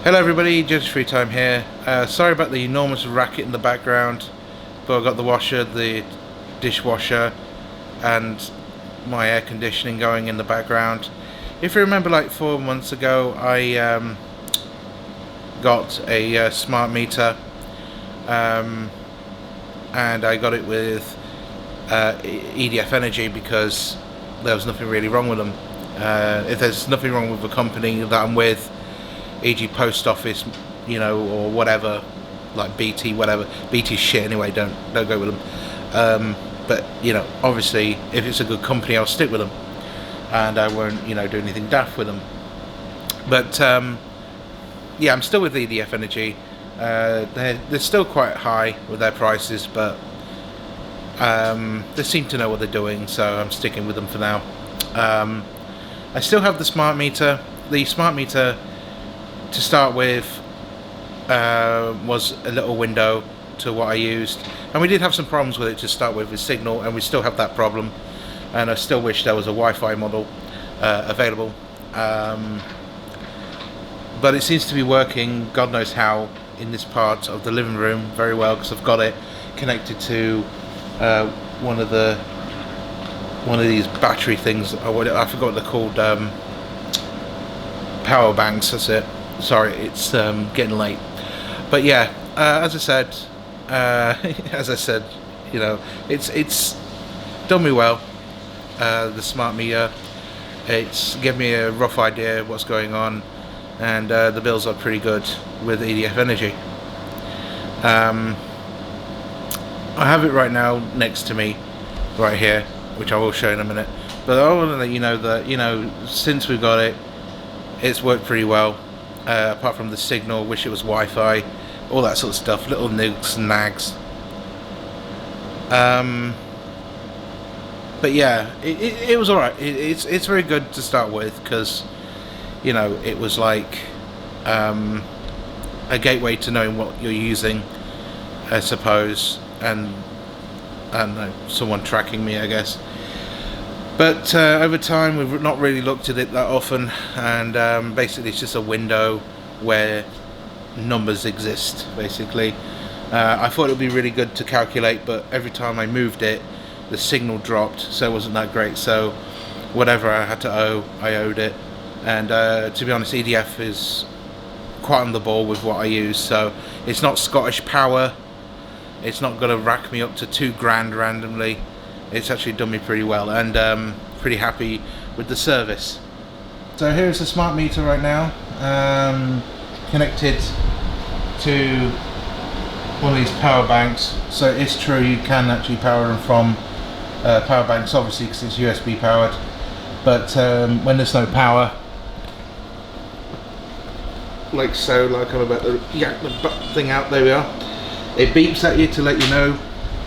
Hello everybody, Just Free Time here. Sorry about the enormous racket in the background, but I've got the washer, the dishwasher and my air conditioning going in the background. If you remember, like 4 months ago I got a smart meter, and I got it with EDF Energy because there was nothing really wrong with them. If there's nothing wrong with the company that I'm with, e.g. post office, or whatever, like BT, whatever. BT's shit anyway, don't go with them. But obviously if it's a good company I'll stick with them, and I won't do anything daft with them. But yeah, I'm still with EDF Energy. They're still quite high with their prices, but they seem to know what they're doing, so I'm sticking with them for now. I still have the smart meter. The smart meter, to start with, was a little window to what I used, and we did have some problems with it to start with signal, and we still have that problem, and I still wish there was a Wi-Fi model available, but it seems to be working, God knows how, in this part of the living room very well, because I've got it connected to one of these battery things. I forgot what they're called. Power banks, that's it. Sorry, it's getting late. But yeah, as I said, it's done me well. The smart meter, it's given me a rough idea of what's going on, and the bills are pretty good with EDF Energy. I have it right now next to me, right here, which I will show in a minute. But I want to let you know that since we've got it, it's worked pretty well. Apart from the signal, wish it was Wi-Fi, all that sort of stuff, little nigs and nags. But yeah, it was alright. It's very good to start with, because it was like a gateway to knowing what you're using, I suppose, and someone tracking me, I guess. But over time we've not really looked at it that often, and basically it's just a window where numbers exist, basically. I thought it would be really good to calculate, but every time I moved it the signal dropped, so it wasn't that great. So whatever I had to owe, I owed it. And to be honest, EDF is quite on the ball with what I use, so it's not Scottish Power, it's not going to rack me up to £2,000 randomly. It's actually done me pretty well, and pretty happy with the service. So here's the smart meter right now, connected to one of these power banks. So it's true, you can actually power them from power banks, obviously, because it's USB powered. But when there's no power, like so, like I'm about to yank the thing out, there we are. It beeps at you to let you know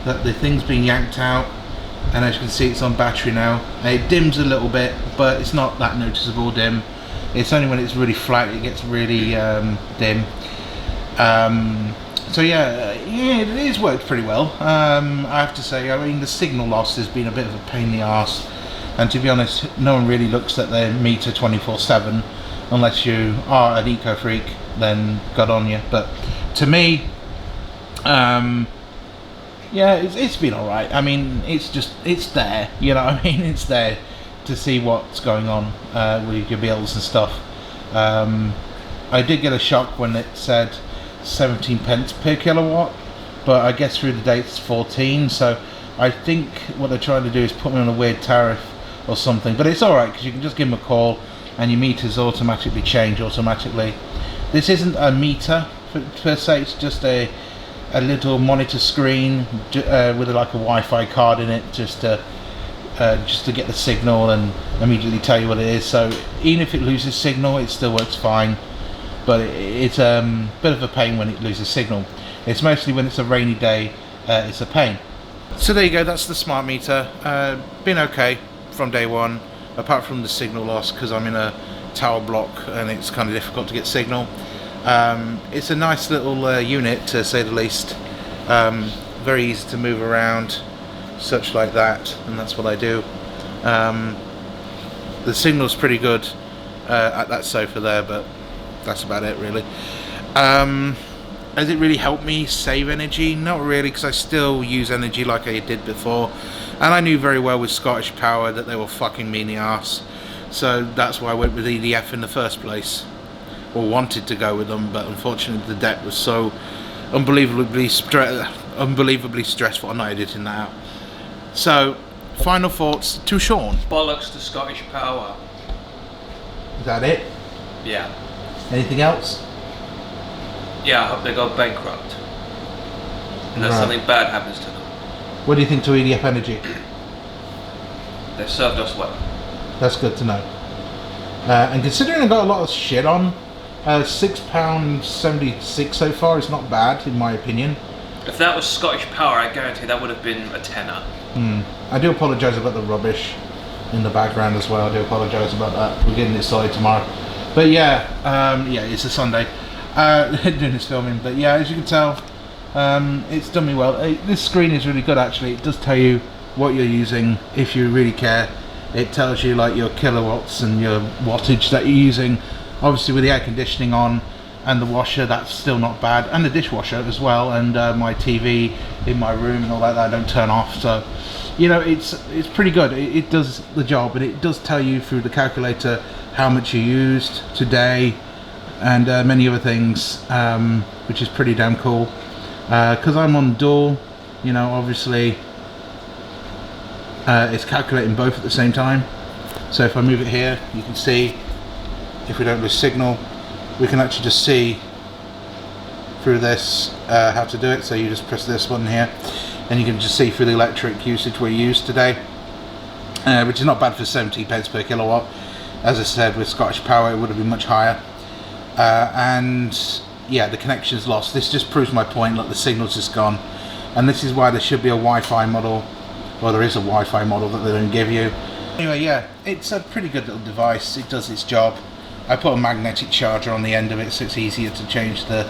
that the thing's been yanked out. And as you can see, it's on battery now. It dims a little bit, but it's not that noticeable dim. It's only when it's really flat it gets really dim. So yeah, it has worked pretty well. I have to say, I mean, the signal loss has been a bit of a pain in the arse, and to be honest, no one really looks at their meter 24/7 unless you are an eco freak. Then good on you. But to me, yeah, it's been alright. I mean, it's there, it's there to see what's going on with your bills and stuff. I did get a shock when it said 17 pence per kilowatt, but I guess through the day it's 14, so I think what they're trying to do is put me on a weird tariff or something. But it's alright, because you can just give them a call and your meters automatically change automatically. This isn't a meter per se, it's just a little monitor screen with like a Wi-Fi card in it, just to get the signal and immediately tell you what it is. So even if it loses signal, it still works fine, but it's a bit of a pain when it loses signal. It's mostly when it's a rainy day, it's a pain. So there you go, that's the smart meter. Been okay from day one, apart from the signal loss, because I'm in a tower block and it's kind of difficult to get signal. It's a nice little unit, to say the least. Very easy to move around, such like that, and that's what I do. The signal's pretty good at that sofa there, but that's about it really. Has it really helped me save energy? Not really, because I still use energy like I did before, and I knew very well with Scottish Power that they were fucking me in the arse, so that's why I went with EDF in the first place, or wanted to go with them, but unfortunately the debt was so unbelievably stressful. I'm not editing that out. So, final thoughts to Sean. Bollocks to Scottish Power. Is that it? Yeah. Anything else? Yeah, I hope they go bankrupt. And that Right. something bad happens to them. What do you think to EDF Energy? They've served us well. That's good to know. And considering I got a lot of shit on, £6.76 so far is not bad in my opinion. If that was Scottish Power, I guarantee that would have been a tenner. I do apologise about the rubbish in the background as well. I do apologise about that. We're getting it sorted tomorrow. But yeah, it's a Sunday. Doing this filming, but yeah, as you can tell, it's done me well. This screen is really good actually. It does tell you what you're using if you really care. It tells you like your kilowatts and your wattage that you're using. Obviously with the air conditioning on and the washer, that's still not bad, and the dishwasher as well, and my TV in my room and all that I don't turn off, so you know it's pretty good. It does the job, and it does tell you through the calculator how much you used today and many other things, which is pretty damn cool. Because I'm on dual, you know, obviously it's calculating both at the same time. So if I move it here, you can see if we don't lose signal, we can actually just see through this how to do it. So you just press this button here and you can just see through the electric usage we used today, which is not bad for 70 pence per kilowatt. As I said, with Scottish Power it would have been much higher. And yeah, the connection's lost. This just proves my point. Look, the signal's just gone, and this is why there should be a Wi-Fi model. Well, there is a Wi-Fi model that they don't give you. Anyway, yeah, it's a pretty good little device. It does its job. I put a magnetic charger on the end of it, so it's easier to change the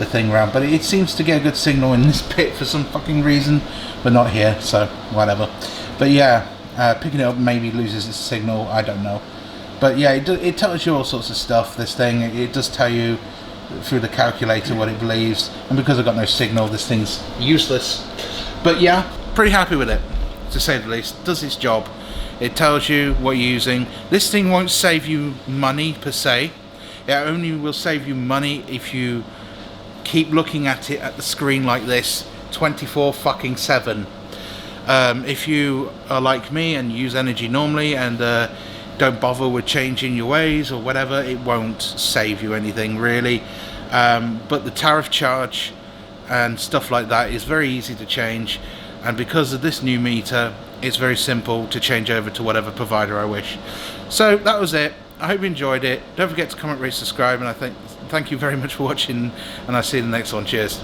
thing around. But it seems to get a good signal in this pit for some fucking reason, but not here. So whatever. But yeah, picking it up maybe loses its signal. I don't know. But yeah, it tells you all sorts of stuff, this thing. It does tell you through the calculator what it believes, and because I've got no signal, this thing's useless. But yeah, pretty happy with it, to say the least. It does its job. It tells you what you're using. This thing won't save you money per se. It only will save you money if you keep looking at it at the screen like this 24/7. If you are like me and use energy normally and don't bother with changing your ways or whatever, it won't save you anything really. But the tariff charge and stuff like that is very easy to change, and because of this new meter, it's very simple to change over to whatever provider I wish. So that was it. I hope you enjoyed it. Don't forget to comment, rate, subscribe, and thank you very much for watching, and I'll see you in the next one. Cheers.